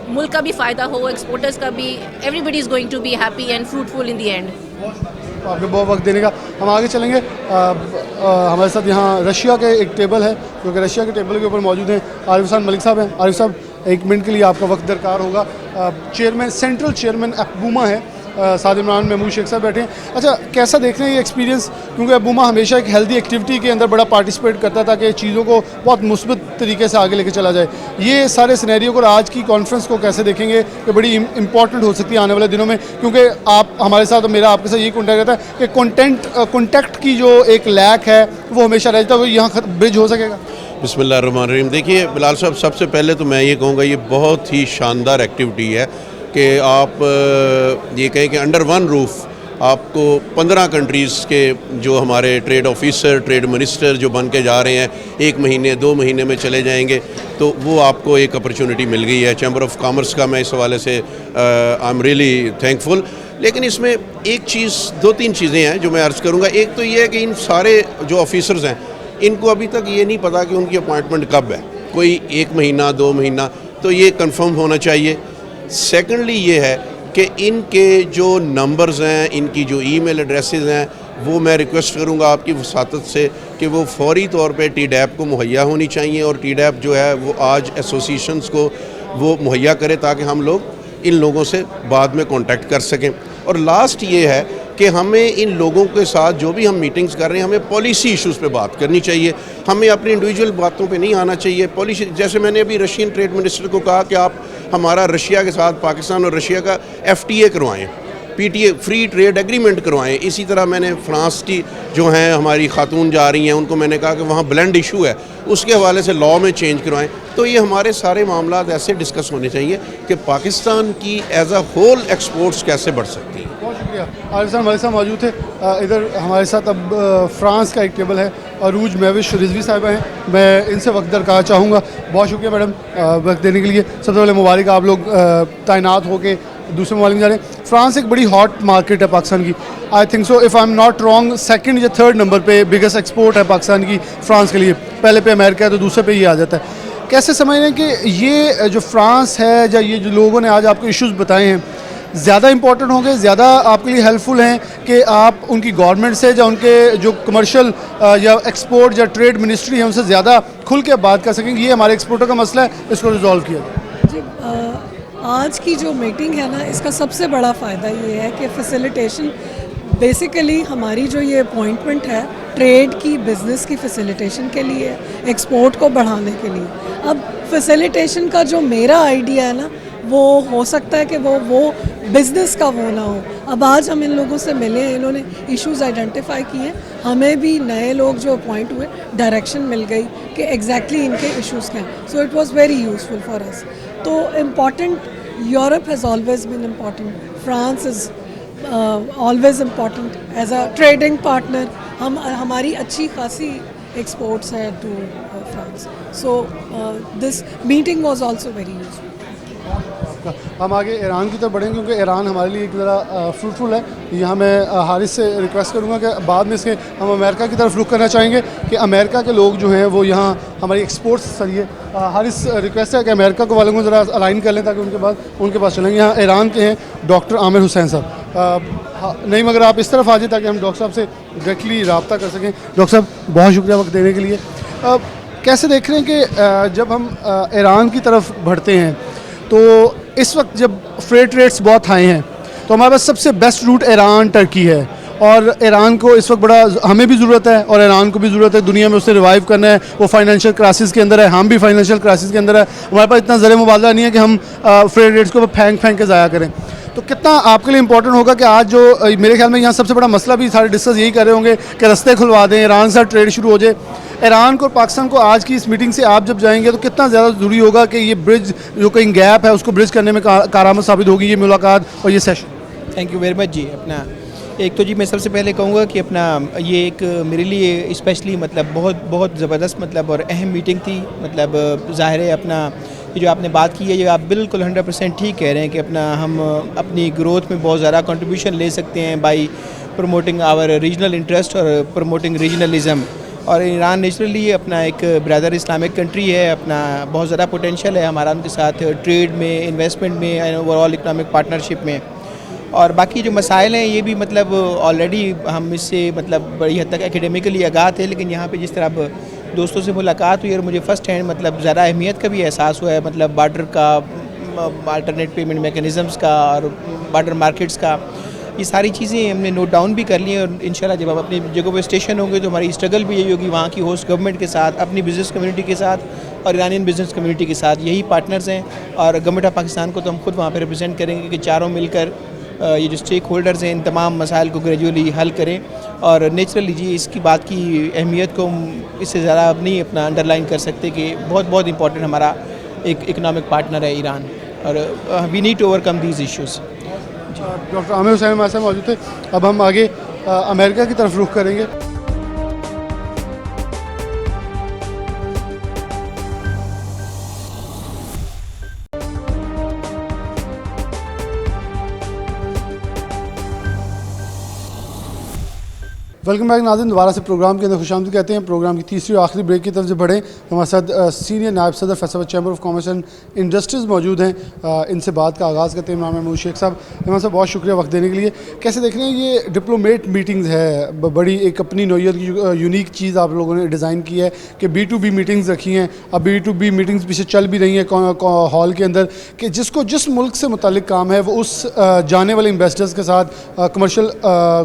मुल्क का भी फ़ायदा हो, एक्सपोर्टर्स का भी। Everybody is going to be happy and fruitful in the end. आपको बहुत वक्त देने का। हम आगे चलेंगे। हमारे साथ यहाँ रशिया के एक टेबल है, क्योंकि रशिया के टेबल के ऊपर मौजूद हैं आरिफ हसन मलिक साहब हैं। आरिफ साहब, 1 मिनट के लिए आपका वक्त दरकार होगा। चेयरमैन, सेंट्रल चेयरमैन अबूमा है, साद इमरान महमूद शेख साहब बैठे हैं। अच्छा, कैसा देख रहे हैं ये एक्सपीरियंस, क्योंकि अबूमा हमेशा एक हेल्दी एक्टिविटी के अंदर बड़ा पार्टिसिपेट करता था कि चीज़ों को बहुत मुस्बत तरीके से आगे लेके चला जाए। ये सारे सिनेरियो को, आज की कॉन्फ्रेंस को कैसे देखेंगे कि बड़ी इंपॉर्टेंट हो सकती है आने वाले दिनों में, क्योंकि आप हमारे साथ और मेरा आपके साथ यही कॉन्टैक्ट रहता है कि कॉन्टैक्ट की जो एक लैक है वो हमेशा रहता है, वो यहाँ ब्रिज हो सकेगा। बिस्मिल्लाहिर्रहमानिर्रहीम। देखिए बिलाल साहब, सबसे पहले तो मैं ये कहूँगा ये बहुत ही शानदार एक्टिविटी है कि आप ये कहें कि अंडर वन रूफ आपको 15 कंट्रीज़ के जो हमारे ट्रेड ऑफिसर, ट्रेड मिनिस्टर जो बन के जा रहे हैं, 1 महीने 2 महीने में चले जाएंगे, तो वो आपको एक अपॉर्चुनिटी मिल गई है। चैम्बर ऑफ कॉमर्स का मैं इस हवाले से आई एम रियली थैंकफुल। लेकिन इसमें एक चीज़, 2-3 चीज़ें हैं जो मैं अर्ज़ करूँगा। एक तो ये है कि इन सारे जो ऑफिसर्स हैं, इनको अभी तक ये नहीं पता कि उनकी अपॉइंटमेंट कब है, कोई 1 महीना 2 महीना, तो ये कंफर्म होना चाहिए। सेकेंडली ये है कि इनके जो नंबर्स हैं, इनकी जो ईमेल एड्रेसेस हैं, वो मैं रिक्वेस्ट करूंगा आपकी वसातत से कि वो फौरी तौर पे TDAP को मुहैया होनी चाहिए, और TDAP जो है वो आज एसोसिएशंस को वो मुहैया करे ताकि हम लोग इन लोगों से बाद में कांटेक्ट कर सकें। और लास्ट ये है कि हमें इन लोगों के साथ जो भी हम मीटिंग्स कर रहे हैं, हमें पॉलिसी इश्यूज़ पे बात करनी चाहिए। हमें अपनी इंडिविजुअल बातों पे नहीं आना चाहिए। पॉलिसी, जैसे मैंने अभी रशियन ट्रेड मिनिस्टर को कहा कि आप हमारा रशिया के साथ, पाकिस्तान और रशिया का FTA करवाएं, PTA फ्री ट्रेड एग्रीमेंट करवाएं। इसी तरह मैंने फ्रांस की जो हैं हमारी खातून जा रही हैं, उनको मैंने कहा कि वहाँ ब्लेंड इशू है, उसके हवाले से लॉ में चेंज करवाएं। तो ये हमारे सारे मामला ऐसे डिस्कस होने चाहिए कि पाकिस्तान की एज अ होल एक्सपोर्ट्स कैसे बढ़ सकती हैं। बहुत शुक्रिया। आरिफ साहब हमारे साथ मौजूद थे। इधर हमारे साथ अब फ्रांस का एक टेबल है, अरूज महविश रिजवी साहिबा हैं। मैं इनसे वक्त दरकार चाहूँगा। बहुत शुक्रिया मैडम वक्त देने के लिए। सबसे पहले मुबारक, आप लोग तैनात होकर दूसरे ममालिक में जा रहे हैं। फ्रांस एक बड़ी हॉट मार्केट है पाकिस्तान की। I think so, if I am not wrong, 2nd या 3rd नंबर पे बिगेस्ट एक्सपोर्ट है पाकिस्तान की फ्रांस के लिए। पहले पे अमेरिका है तो दूसरे पे ये आ जाता है। कैसे समझ रहे हैं कि ये जो फ्रांस है, या ये जो लोगों ने आज आपको इश्यूज़ बताए हैं, ज़्यादा इंपॉर्टेंट होंगे, ज़्यादा आपके लिए हेल्पफुल हैं कि आप उनकी गवर्नमेंट से, या उनके जो कमर्शियल या एक्सपोर्ट या ट्रेड मिनिस्ट्री है, उनसे ज़्यादा खुल के बात कर सकेंगे? ये हमारे एक्सपोर्टर का मसला है, इसको रिजॉल्व किया जाए। जी, आज की जो मीटिंग है ना, इसका सबसे बड़ा फ़ायदा ये है कि फैसिलिटेशन, बेसिकली हमारी जो ये अपॉइंटमेंट है ट्रेड की, बिज़नेस की फैसिलिटेशन के लिए, एक्सपोर्ट को बढ़ाने के लिए। अब फैसिलिटेशन का जो मेरा आइडिया है ना, वो हो सकता है कि वो बिज़नेस का वो ना हो। अब आज हम इन लोगों से मिले हैं, इन्होंने इश्यूज़ आइडेंटिफाई किए, हमें भी नए लोग जो अपॉइंट हुए, डायरेक्शन मिल गई कि एग्जैक्टली इनके इश्यूज़ क्या हैं। So it was very useful for us. तो important, Europe has always been important, France is always important as a trading partner. हमारी अच्छी खासी एक्सपोर्ट्स है to France. So this meeting was also very useful. हम आगे Iran की तरफ बढ़ेंगे, क्योंकि ईरान हमारे लिए एक ज़रा फ्रूटफुल है। यहाँ मैं हारिस से रिक्वेस्ट करूँगा कि बाद में इसके हम अमेरिका की तरफ रुख करना चाहेंगे कि अमेरिका के लोग जो हैं वो यहाँ हमारी एक्सपोर्ट्स सरिए। हारिस, रिक्वेस्ट है कि अमेरिका को वालों को ज़रा अलाइन कर लें ताकि उनके पास चलेंगे। यहाँ ईरान के हैं डॉक्टर आमिर हुसैन साहब। नहीं, मगर आप इस तरफ आ जाए ताकि हम डॉक्टर साहब से डायरेक्टली रब्ता कर सकें। डॉक्टर साहब, बहुत शुक्रिया वक्त देने के लिए। कैसे देख रहे हैं कि जब हम ईरान की तरफ बढ़ते हैं, तो इस वक्त जब फ्रेट रेट्स बहुत हाई हैं, तो हमारे पास सबसे बेस्ट रूट ईरान टर्की है, और ईरान को इस वक्त बड़ा हमें भी ज़रूरत है और ईरान को भी ज़रूरत है। दुनिया में उसे रिवाइव करना है। वो फाइनेंशियल क्राइसिस के अंदर है, हम भी फाइनेंशियल क्राइसिस के अंदर है। हमारे पास इतना ज़र मुबादला नहीं है कि हम फ्रेट रेट्स को फेंक के ज़ाया करें। तो कितना आपके लिए इंपॉर्टेंट होगा कि आज जो मेरे ख्याल में यहाँ सबसे बड़ा मसला भी सारे डिस्कस यही कर रहे होंगे कि रास्ते खुलवा दें, ईरान से ट्रेड शुरू हो जाए। ईरान को और पाकिस्तान को आज की इस मीटिंग से आप जब जाएंगे तो कितना ज़्यादा ज़रूरी होगा कि ये ब्रिज, जो कहीं गैप है, उसको ब्रिज करने में कारआमद साबित होगी ये मुलाकात और ये session. Thank you very much जी। अपना एक तो जी मैं सबसे पहले कहूँगा कि अपना ये एक मेरे लिए स्पेशली मतलब बहुत ज़बरदस्त मतलब और अहम मीटिंग थी। मतलब ज़ाहिर है अपना ये जो आपने बात की है, ये आप बिल्कुल 100% ठीक कह रहे हैं कि अपना हम अपनी ग्रोथ में बहुत ज़्यादा कंट्रीब्यूशन ले सकते हैं by promoting our regional interest और प्रमोटिंग रीजनलिज़म। और ईरान नेचुरली अपना एक ब्रदर इस्लामिक कंट्री है, अपना बहुत ज़्यादा पोटेंशियल है हमारा उनके साथ ट्रेड में, इन्वेस्टमेंट में एंड ओवरऑल इकनॉमिक पार्टनरशिप में। और बाकी जो मसाइल हैं ये भी मतलब ऑलरेडी हम इससे मतलब बड़ी हद तक एकेडमिकली आगाह थे, लेकिन यहाँ पे जिस तरह अब दोस्तों से मुलाकात हुई और मुझे फ़र्स्ट हैंड मतलब ज़्यादा अहमियत का भी एहसास हुआ है, मतलब बार्डर का, अल्टरनेट पेमेंट मैकेनिज़म्स का और बार्डर मार्केट्स का, ये सारी चीज़ें हमने नोट डाउन भी कर ली हैं। और इंशाल्लाह जब हम अपनी जगहों पे स्टेशन होंगे तो हमारी स्ट्रगल भी यही होगी वहाँ की होस्ट गवर्नमेंट के साथ, अपनी बिज़नेस कम्युनिटी के साथ और ईरानियन बिज़नेस कम्युनिटी के साथ। यही पार्टनर्स हैं और गवर्नमेंट ऑफ पाकिस्तान को तो हम खुद वहाँ पर रिप्रेजेंट करेंगे कि चारों मिलकर ये जो स्टेक होल्डर्स हैं इन तमाम मसाइल को ग्रेजुअली हल करें। और नेचुरली जी इसकी बात की अहमियत को हम इससे ज़्यादा अब नहीं अपना अंडरलाइन कर सकते कि बहुत बहुत इंपॉर्टेंट हमारा एक इकनॉमिक पार्टनर है ईरान। और we need to overcome these issues. Doctor Aamir Hussain हमारे साथ मौजूद थे। अब हम आगे अमेरिका की तरफ रुख करेंगे। वेलकम बैक नाज़रीन, दोबारा से प्रोग्राम के अंदर खुशामदीद कहते हैं। प्रोग्राम की तीसरी और आखिरी ब्रेक की तरफ से बढ़ें। हमारे साथ सीनियर नायब सदर Faisalabad chamber of commerce and industries मौजूद हैं। इनसे बात का आगाज़ करते हैं। इमाम महमूद शेख साहब, इमाम साहब बहुत शुक्रिया वक्त देने के लिए। कैसे देख रहे हैं ये डिप्लोमेट मीटिंग्स है, बड़ी एक अपनी नौयत की यूनिक चीज़ आप लोगों ने डिज़ाइन की है कि B2B मीटिंग्स रखी हैं। अब B2B मीटिंग्स पीछे चल भी रही हैं हॉल के अंदर, कि जिसको जिस मुल्क से मुतालिक काम है वो उस जाने वाले इन्वेस्टर्स के साथ, कमर्शियल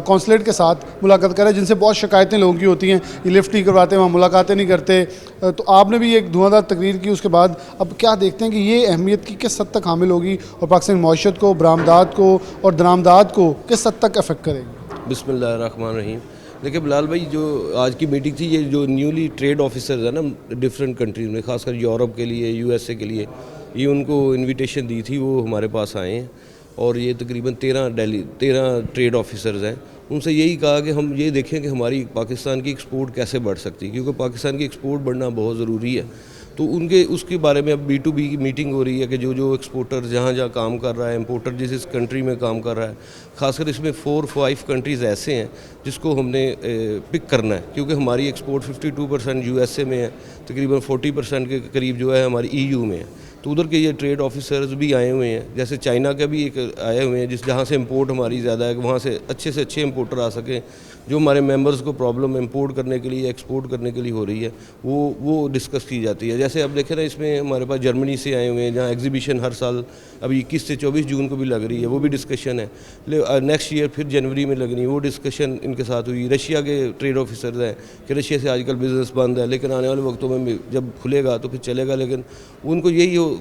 कौंसलेट के साथ मुलाकात करें, जिनसे बहुत शिकायतें लोगों की होती हैं, ये लिफ्ट नहीं करवाते, वहाँ मुलाकातें नहीं करते। तो आपने भी एक धुआंधार तकरीर की, उसके बाद अब क्या देखते हैं कि ये अहमियत की किस हद तक हामिल होगी और पाकिस्तान मईशत को, बरामदात को और दरामदात को किस हद तक अफेक्ट करेगी? बिस्मिल्लाहिर्रहमानिर्रहीम। देखिए बिलाल भाई, जो आज की मीटिंग थी, ये जो न्यूली ट्रेड ऑफिसर्स हैं ना डिफरेंट कंट्रीज़ में, खासकर यूरोप के लिए, USA के लिए, ये उनको इन्विटेशन दी थी, वो हमारे पास आए हैं। और ये तकरीबन 13 ट्रेड ऑफिसर्स हैं। उनसे यही कहा कि हम ये देखें कि हमारी पाकिस्तान की एक्सपोर्ट कैसे बढ़ सकती है, क्योंकि पाकिस्तान की एक्सपोर्ट बढ़ना बहुत ज़रूरी है। तो उनके उसके बारे में अब B2B की मीटिंग हो रही है कि जो एक्सपोर्टर जहाँ काम कर रहा है, इम्पोर्टर जिस कंट्री में काम कर रहा है, खासकर इसमें 4-5 कंट्रीज़ ऐसे हैं जिसको हमने पिक करना है, क्योंकि हमारी एक्सपोर्ट 52% USA में है, तकरीबन 40% के करीब जो है हमारी EU में है। तो उधर के ये ट्रेड ऑफिसर्स भी आए हुए हैं, जैसे चाइना का भी एक आए हुए हैं, जहाँ से इंपोर्ट हमारी ज़्यादा है, वहाँ से अच्छे इंपोर्टर आ सकें। जो हमारे मेंबर्स को प्रॉब्लम इंपोर्ट करने के लिए, एक्सपोर्ट करने के लिए हो रही है, वो डिस्कस की जाती है। जैसे अब देखें ना, इसमें हमारे पास जर्मनी से आए हुए हैं, जहाँ एग्जीबिशन हर साल अभी 21 से 24 जून को भी लग रही है, वो भी डिस्कशन है। नेक्स्ट ईयर फिर जनवरी में लगनी, वो डिस्कशन इनके साथ हुई। रशिया के ट्रेड ऑफिसर्स हैं कि रशिया से आजकल बिज़नेस बंद है, लेकिन आने वाले वक्तों में जब खुलेगा तो फिर चलेगा। लेकिन उनको यही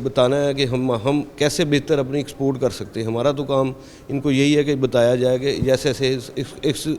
बताना है कि हम कैसे बेहतर अपनी एक्सपोर्ट कर सकते हैं। हमारा तो काम इनको यही है कि बताया जाए कि जैसे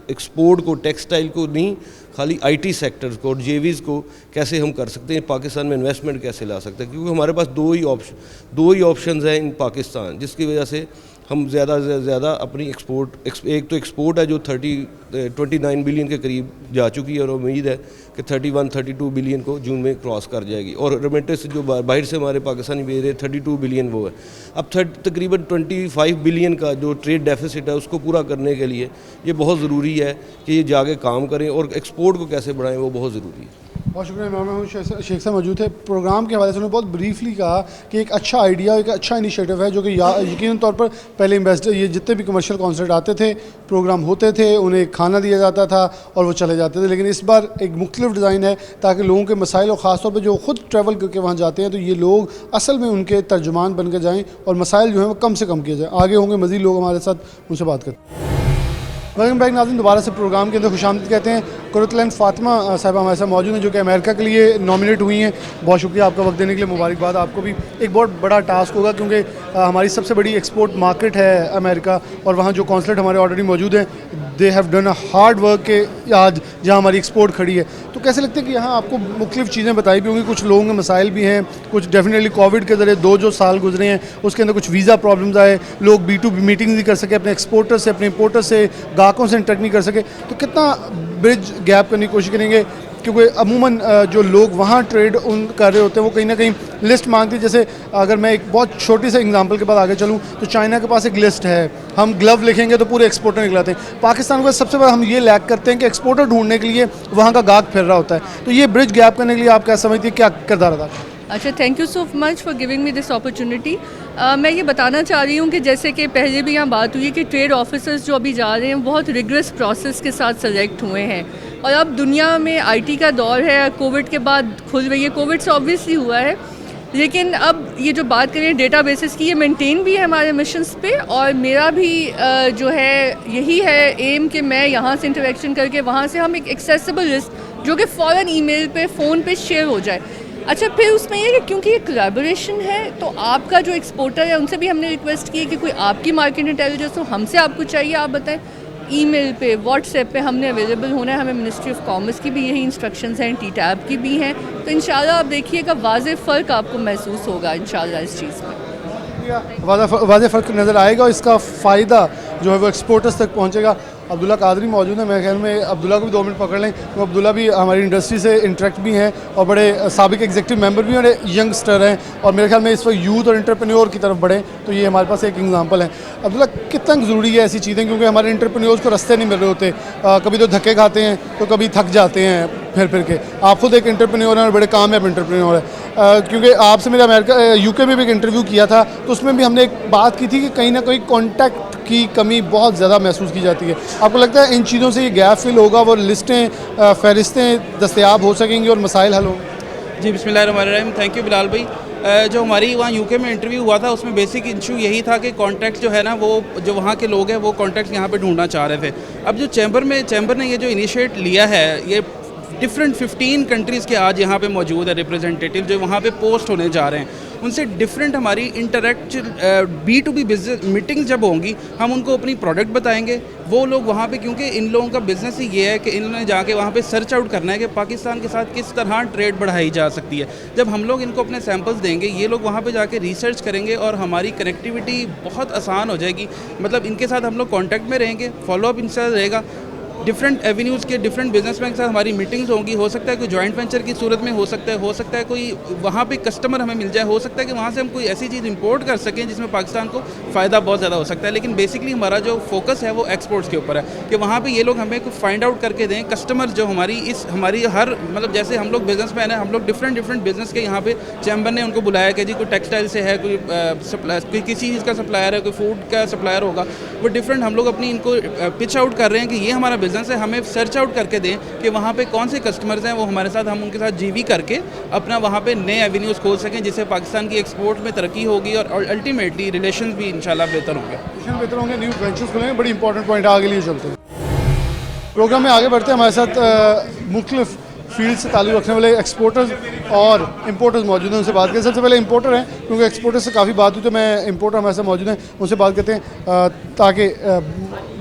एक्सपोर्ट को, टेक्सटाइल को नहीं, खाली IT सेक्टर्स को और JVs को कैसे हम कर सकते हैं, पाकिस्तान में इन्वेस्टमेंट कैसे ला सकते हैं। क्योंकि हमारे पास दो ही ऑप्शंस हैं इन पाकिस्तान, जिसकी वजह से हम ज़्यादा से ज़्यादा अपनी एक तो एक्सपोर्ट है जो 29 बिलियन के करीब जा चुकी है, और उम्मीद है कि 31-32 बिलियन को जून में क्रॉस कर जाएगी। और रेमिटेंस जो बाहर से हमारे पाकिस्तानी भेज रहे हैं 32 बिलियन वो है। अब तकरीबन 25 बिलियन का जो ट्रेड डेफिसिट है उसको पूरा करने के लिए ये बहुत ज़रूरी है कि ये जाके काम करें, और एक्सपोर्ट को कैसे बढ़ाएं वो बहुत ज़रूरी है। बहुत शुक्रिया। इमाम शेख साहब मौजूद थे। प्रोग्राम के हवाले से उन्होंने बहुत ब्रीफली कहा कि एक अच्छा आइडिया, एक अच्छा इनिशिएटिव है, जो कि यकीनन तौर पर पहले इन्वेस्टर, ये जितने भी कमर्शियल कॉन्सर्ट आते थे, प्रोग्राम होते थे, उन्हें खाना दिया जाता था और वो चले जाते थे। लेकिन इस बार एक मुख्तलिफ डिज़ाइन है ताकि लोगों के मसाइल, और ख़ासतौर पर जो खुद ट्रैवल करके वहाँ जाते हैं, तो ये लोग असल में उनके तर्जुमान बन कर जाएँ और मसाइल जो हैं वो कम से कम किए जाएँ। आगे होंगे मज़ीद लोग हमारे साथ, उनसे बात करते हैं। वेलकम बैक नाज़रीन, दोबारा से प्रोग्राम के अंदर खुशामदीद कहते हैं। कुरतलैन फातिमा साहिबा हमारे साथ मौजूद हैं, जो कि अमेरिका के लिए नॉमिनेट हुई हैं। बहुत शुक्रिया आपका वक्त देने के लिए, मुबारकबाद आपको भी। एक बहुत बड़ा टास्क होगा, क्योंकि हमारी सबसे बड़ी एक्सपोर्ट मार्केट है अमेरिका, और वहाँ जो कौंसलेट हमारे ऑलरेडी मौजूद हैं, they have done a hard work के आज जहाँ हमारी एक्सपोर्ट खड़ी है। तो कैसे लगता है कि यहाँ आपको मुख्तलिफ चीज़ें बताई भी होंगी, कुछ लोगों के मसाइल भी हैं, कुछ डेफिनेटली कोविड के ज़रिए 2 जो साल गुजरे हैं उसके अंदर कुछ वीज़ा प्रॉब्लम्स आए, लोग B2B मीटिंग नहीं कर सके, अपने एक्सपोर्टर से, अपने इम्पोर्टर से, ग्राहकों से इंटरेक्ट नहीं कर सके। तो कितना ब्रिज गैप करने की कोशिश करेंगे, क्योंकि अमूमन जो लोग वहाँ ट्रेड कर रहे होते हैं वो कहीं ना कहीं लिस्ट मांगती है। जैसे अगर मैं एक बहुत छोटी सा एग्जांपल के बाद आगे चलूँ, तो चाइना के पास एक लिस्ट है, हम ग्लव लिखेंगे तो पूरे एक्सपोर्टर निकलाते हैं। पाकिस्तान को सबसे बड़ा हम ये लैक करते हैं कि एक्सपोर्टर ढूंढने के लिए वहाँ का गाहक फिर रहा होता है। तो ये ब्रिज गैप करने के लिए आप क्या समझती है, क्या किरदार अदा? अच्छा, thank you so much for giving me this opportunity. मैं ये बताना चाह रही हूँ कि जैसे कि पहले भी यहाँ बात हुई है कि ट्रेड ऑफिसर्स जो अभी जा रहे हैं बहुत रिगरस प्रोसेस के साथ सेलेक्ट हुए हैं, और अब दुनिया में IT का दौर है, कोविड के बाद खुल रही है। कोविड से ऑब्वियसली हुआ है, लेकिन अब ये जो बात करें डेटा बेसिस की, ये मेंटेन भी है हमारे मिशंस पे, और मेरा भी जो है यही है एम कि मैं यहाँ से इंटरेक्शन करके वहाँ से हम एक एक्सेसिबल लिस्ट जो कि फ़ौरन ईमेल पे, फ़ोन पे शेयर हो जाए। अच्छा, फिर उसमें ये कि क्योंकि ये कोलैबोरेशन है, तो आपका जो एक्सपोर्टर है उनसे भी हमने रिक्वेस्ट की है कि कोई आपकी मार्केट इंटेलिजेंस हो, हमसे आपको चाहिए आप बताएं। ईमेल पे, व्हाट्सएप पे हमने अवेलेबल होना है। हमें मिनिस्ट्री ऑफ कॉमर्स की भी यही इंस्ट्रक्शंस हैं, TTAB की भी हैं। तो इंशाल्लाह आप देखिएगा वाज़ेह फ़र्क आपको महसूस होगा इंशाल्लाह इस चीज़ में। वाज़ेह फ़र्क नज़र आएगा और इसका फ़ायदा जो है वो एक्सपोर्टर्स तक पहुँचेगा। अब्दुल्ला कादरी मौजूद है, मेरे ख्याल में अब्दुल्ला को भी 2 मिनट पकड़ लें, तो अब्दुल्ला भी हमारी इंडस्ट्री से इंटरेक्ट भी हैं और बड़े साबिक एग्जीक्यूटिव मेंबर भी हैं और यंगस्टर हैं और मेरे ख्याल में इस वक्त यूथ और एंटरप्रेन्योर की तरफ बढ़े, तो ये हमारे पास एक एग्जांपल है। अब्दुल्ला, कितना ज़रूरी है ऐसी चीज़ें, क्योंकि हमारे एंटरप्रेन्योर्स को रास्ते नहीं मिल रहे होते, कभी तो धक्के खाते हैं तो कभी थक जाते हैं फिर के। आप खुद एक एंटरप्रेन्योर हैं और बड़े कामयाब एंटरप्रेन्योर है, क्योंकि आपसे मेरा अमेरिका यूके में भी एक इंटरव्यू किया था तो उसमें भी हमने एक बात की थी कि कहीं ना कहीं कॉन्टैक्ट की कमी बहुत ज़्यादा महसूस की जाती है। आपको लगता है इन चीज़ों से ये गैप फिल होगा, वो लिस्टें फहरिस्तें दस्तयाब हो सकेंगी और मसाइल हल होंगे? जी, बिस्मिल्लाहिर्रहमानिर्रहीम। थैंक यू बिलाल भाई। जो हमारी वहाँ यूके में इंटरव्यू हुआ था उसमें बेसिक इशू यही था कि कॉन्टैक्ट जो है ना, वो जो वहाँ के लोग हैं वो कॉन्टैक्ट यहाँ पे ढूंढना चाह रहे थे। अब जो चैम्बर ने ये जो इनिशिएट लिया है, ये डिफरेंट 15 कंट्रीज़ के आज यहाँ पे मौजूद है रिप्रेजेंटेटिव जो वहाँ पे पोस्ट होने जा रहे हैं। उनसे डिफरेंट हमारी इंटरेक्ट B2B बिजनेस मीटिंग जब होंगी, हम उनको अपनी प्रोडक्ट बताएंगे। वो लोग वहाँ पे, क्योंकि इन लोगों का बिज़नेस ही ये है कि इन्होंने जाके वहाँ पे सर्च आउट करना है कि पाकिस्तान के साथ किस तरह ट्रेड बढ़ाई जा सकती है। जब हम लोग इनको अपने सैंपल्स देंगे, ये लोग वहाँ पे जाके रिसर्च करेंगे और हमारी कनेक्टिविटी बहुत आसान हो जाएगी। मतलब इनके साथ हम लोग कॉन्टैक्ट में रहेंगे, फॉलोअप इनसे रहेगा। डिफरेंट एवेन्यूज़ के डिफरेंट बिजनेसमैन के साथ हमारी मीटिंग्स होंगी। हो सकता है कोई जॉइंट वेंचर की सूरत में हो सकता है कोई वहाँ पे कस्टमर हमें मिल जाए, हो सकता है कि वहाँ से हम कोई ऐसी चीज़ इंपोर्ट कर सकें जिसमें पाकिस्तान को फ़ायदा बहुत ज़्यादा हो सकता है। लेकिन बेसिकली हमारा जो फोकस है वो एक्सपोर्ट्स के ऊपर है कि वहाँ पे ये लोग हमें कुछ फाइंड आउट करके दें। कस्टमर जो हमारी हर मतलब जैसे हम लोग बिजनेसमैन हैं, हम लोग डिफरेंट बिजनेस के यहाँ पे चैम्बर ने उनको बुलाया कि जी कोई टेक्सटाइल से है, कोई किसी चीज़ का सप्लायर है, कोई फूड का सप्लायर होगा, वो डिफरेंट हम लोग अपनी इनको पिच आउट कर रहे हैं कि ये हमारा बिजनेस है। हमें सर्च आउट करके दें कि वहाँ पे कौन से कस्टमर्स हैं, वो हमारे साथ, हम उनके साथ जीवी करके अपना वहाँ पे नए एवेन्यूज़ खोल सकें, जिससे पाकिस्तान की एक्सपोर्ट में तरक्की होगी और अल्टीमेटली रिलेशंस भी इंशाल्लाह बेहतर होंगे। न्यू वेंचर्स खुलेंगे। बड़ी इंपॉर्टेंट पॉइंट आगे लिए चलते हैं। प्रोग्राम में आगे बढ़ते हैं। हमारे साथ मुख्तलिफ फील्ड से ताल्लुक़ रखने वाले एक्सपोर्टर्स और इंपोर्टर्स मौजूद हैं, उनसे बात करें। सबसे पहले इंपोर्टर हैं, क्योंकि एक्सपोर्टर्स से काफ़ी बात हुई तो मैं इंपोर्टर हमारे साथ मौजूद हैं, उनसे बात करते हैं ताकि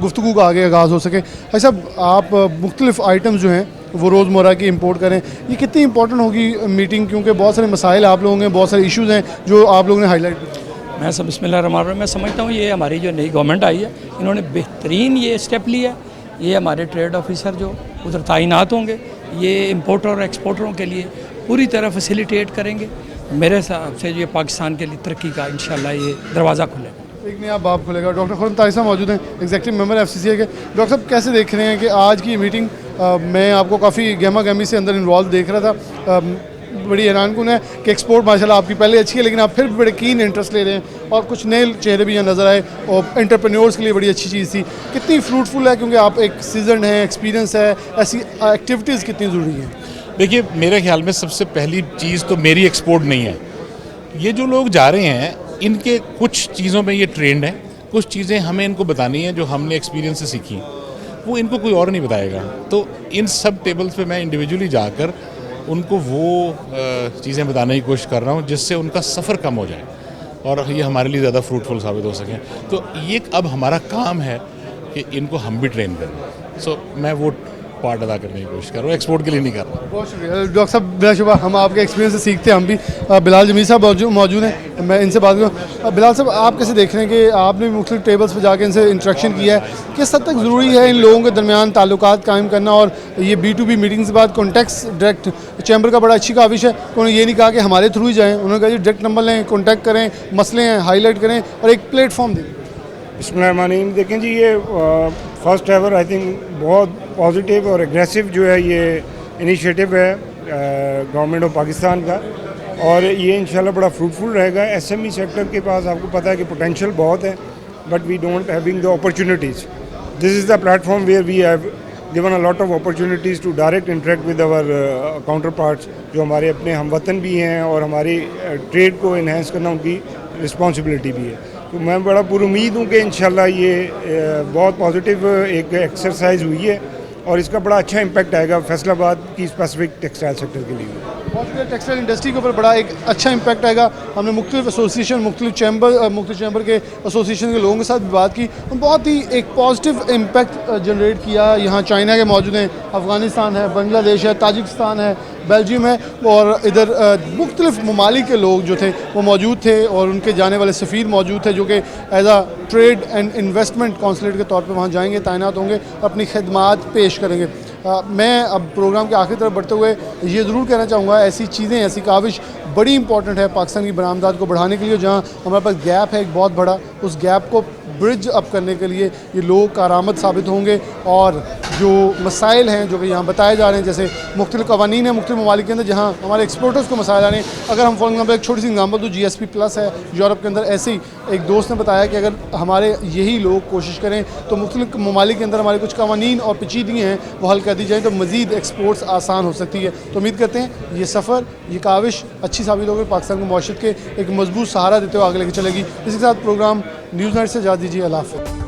गुफ्तगू का आगे आगाज़ हो सके। अच्छा, आप मुख्तलिफ आइटम्स जो हैं वो रोज़मर्रा की इंपोर्ट करें, ये कितनी इंपॉर्टेंट होगी मीटिंग, क्योंकि बहुत सारे मसाइल आप लोगों के, बहुत सारे इशूज़ हैं जो आप लोगों ने हाईलाइट किए। मैं सब बिस्मिल्लाहिर्रहमानिर्रहीम, मैं समझता हूँ ये हमारी जो नई गवर्नमेंट आई है, इन्होंने बेहतरीन ये स्टेप लिया। ये हमारे ट्रेड ऑफिसर जो उधर तैनात होंगे, ये इंपोर्टर और एक्सपोर्टरों के लिए पूरी तरह फैसिलिटेट करेंगे। मेरे हिसाब से ये पाकिस्तान के लिए तरक्की का इंशाल्लाह ये दरवाज़ा खुलेगा, एक नया बाब खुलेगा। डॉक्टर खुर्रम तारिक साहब मौजूद हैं, एग्जीक्यूटिव मेंबर FCCI के। डॉक्टर साहब, कैसे देख रहे हैं कि आज की मीटिंग, मैं आपको काफ़ी गहमा गहमी से अंदर इन्वॉल्व देख रहा था, बड़ी हैरानकुन है कि एक्सपोर्ट माशाल्लाह आपकी पहले अच्छी है, लेकिन आप फिर भी बड़े कीन इंटरेस्ट ले रहे हैं और कुछ नए चेहरे भी यहाँ नज़र आए और एंटरप्रेन्योर्स के लिए बड़ी अच्छी चीज़ थी। कितनी फ्रूटफुल है, क्योंकि आप एक सीजन है, एक्सपीरियंस है, ऐसी एक्टिविटीज़ कितनी ज़रूरी हैं? देखिए, मेरे ख्याल में सबसे पहली चीज़ तो मेरी एक्सपोर्ट नहीं है। ये जो लोग जा रहे हैं, इनके कुछ चीज़ों में ये ट्रेंड है, कुछ चीज़ें हमें इनको बतानी है जो हमने एक्सपीरियंस से सीखी, वो इनको कोई और नहीं बताएगा। तो इन सब टेबल्स पे मैं इंडिविजुअली जाकर उनको वो चीज़ें बताने की कोशिश कर रहा हूँ जिससे उनका सफ़र कम हो जाए और ये हमारे लिए ज़्यादा फ्रूटफुल साबित हो सकें। तो ये अब हमारा काम है कि इनको हम भी ट्रेन करें। सो मैं वो पार्ट अदा करने की कोशिश कर रहा हूँ, एक्सपोर्ट के लिए नहीं कर रहा। बहुत शुक्रिया डॉक्टर साहब, बिलाशुबा हम आपके एक्सपीरियंस से सीखते हैं हम भी। बिलाल जमील साहब मौजूद हैं, मैं इनसे बात करूँ। बिलाल साहब, आप कैसे देख रहे हैं कि आपने भी मुख्तलिफ टेबल्स पर जाकर इनसे इंटरेक्शन किया है, किस हद तक ज़रूरी है इन लोगों के दरमियान ताल्लुकात कायम करना और ये B2B मीटिंग्स के बाद कॉन्टैक्ट्स डायरेक्ट चैम्बर का बड़ा अच्छी काविश है। उन्होंने ये नहीं कहा कि हमारे थ्रू ही जाएँ, उन्होंने कहा जी डायरेक्ट नंबर लें, कॉन्टैक्ट करें, मसले हैं हाईलाइट करें और एक प्लेटफॉर्म दें। बिस्मिल्लाहिर्रहमानिर्रहीम। देखें जी, ये फर्स्ट एवर आई थिंक बहुत पॉजिटिव और एग्रेसिव जो है ये इनिशिएटिव है गवर्नमेंट ऑफ पाकिस्तान का, और ये इंशाल्लाह बड़ा फ्रूटफुल रहेगा। SME सेक्टर के पास आपको पता है कि पोटेंशियल बहुत है, but we don't having the opportunities. This is the platform where we have given a lot of opportunities to direct interact with our counterparts, जो हमारे अपने हमवतन भी हैं और हमारी ट्रेड को इन्हेंस करना उनकी रिस्पॉन्सिबिलिटी भी है। तो मैं बड़ा पुरुमीद हूँ कि इंशाल्लाह ये बहुत पॉजिटिव एक एक्सरसाइज हुई है और इसका बड़ा अच्छा इम्पैक्ट आएगा फैसलाबाद की स्पेसिफिक टेक्सटाइल सेक्टर के लिए। बहुत टेक्सटाइल इंडस्ट्री के ऊपर बड़ा एक अच्छा इम्पैक्ट आएगा। हमने मुख्तलिफ एसोसिएशन, मुख्तलिफ चैम्बर के एसोसिएशन के लोगों के साथ भी बात की, बहुत ही एक पॉजिटिव इम्पैक्ट जनरेट किया। यहाँ चाइना के मौजूद हैं, अफ़गानिस्तान है, बांग्लादेश है, ताजिकिस्तान है, बेल्जियम है, और इधर मुख्तलिफ ममालिक के लोग जो थे वो मौजूद थे और उनके जाने वाले सफ़ीर मौजूद थे जो कि as a trade and investment consulate के तौर पर वहाँ जाएंगे, तैनात होंगे, अपनी खदमात पेश करेंगे। मैं अब प्रोग्राम के आखिरी तरफ बढ़ते हुए ये ज़रूर कहना चाहूँगा, ऐसी चीज़ें, ऐसी काविश बड़ी इंपॉर्टेंट है पाकिस्तान की बरामदात को बढ़ाने के लिए। जहाँ हमारे पास गैप है एक बहुत बड़ा, उस गैप को ब्रिज अप करने के लिए ये लोग कारआमद साबित होंगे। और जो मसाइल हैं जो कि यहाँ बताए जा रहे हैं, जैसे मुख्तलिफ कवानीन है मुख्तलिफ ममालिक के अंदर जहाँ हमारे एक्सपोर्टर्स को मसाइल आ रहे हैं। अगर हम फॉर एग्जाम्पल एक छोटी सी एग्जाम्पल तो GSP प्लस है यूरोप के अंदर, ऐसे ही एक दोस्त ने बताया कि अगर हमारे यही लोग कोशिश करें तो मुख्तलिफ ममालिक के अंदर हमारे कुछ कवानीन और पेचीदगियाँ हैं वो हल कर दी जाएँ तो मज़ीद एक्सपोर्ट्स आसान हो सकती है। तो उम्मीद करते हैं ये सफ़र, ये काविश अच्छी साबित होगी, पाकिस्तान को मौशत के एक मजबूत सहारा देते हुए आगे लेके चलेगी। इसी के साथ प्रोग्राम न्यूज़ नाइट से इजाज़त दीजिए। अल्लाह हाफ़िज़।